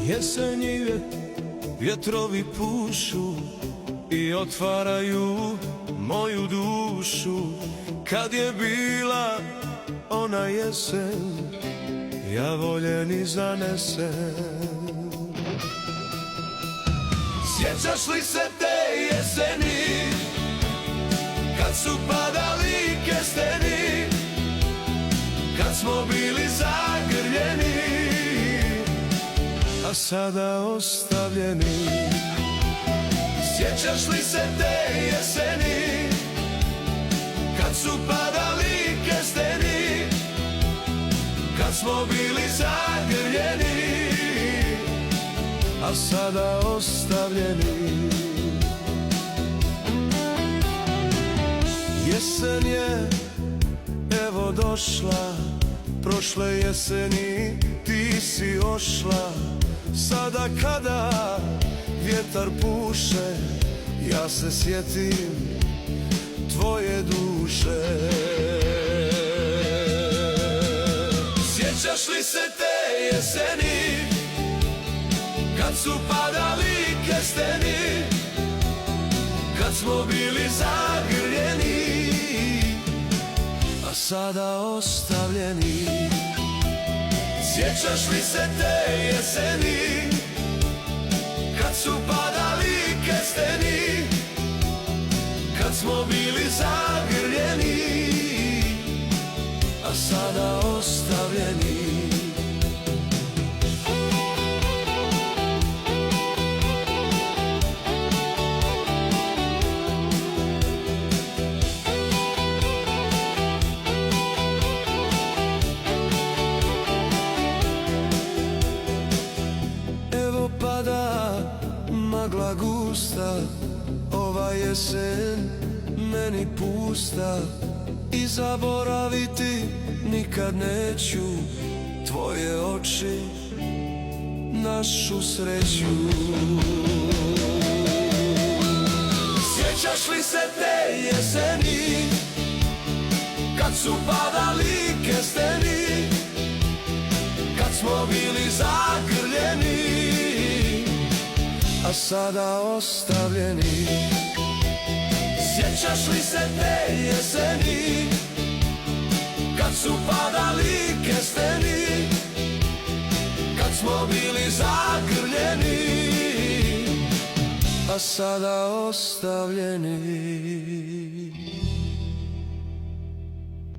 Jesenji vjetrovi pušu i otvaraju moju dušu. Kad je bila ona jesen, ja voljen i zanesen. Sjećaš li se te jeseni, kad su padali kesteni, kad smo bili zagrljeni, a sada ostavljeni? Sjećaš li se te jeseni, kad su padali kesteni, kad smo bili zagrljeni, a sada ostavljeni? Jesen je evo došla, prošle jeseni ti si ošla. Sada kada vjetar puše, ja se sjetim tvoje duše. Sjećaš li se te jeseni, kad su padali kesteni, kad smo bili zagrljeni, a sada ostavljeni? Sjećaš li se te jeseni, kad su padali kesteni, kad smo bili zagrljeni, a sada ostavljeni? Magla gusta, ova jesen meni pusta, i zaboraviti nikad neću tvoje oči, našu sreću. Sjećaš li se te jeseni, kad su padali kesteni, kad smo bili zagrljeni, a sada ostavljeni? Sjećaš li se te jeseni, kad su padali kesteni, kad smo bili zagrljeni, a sada ostavljeni?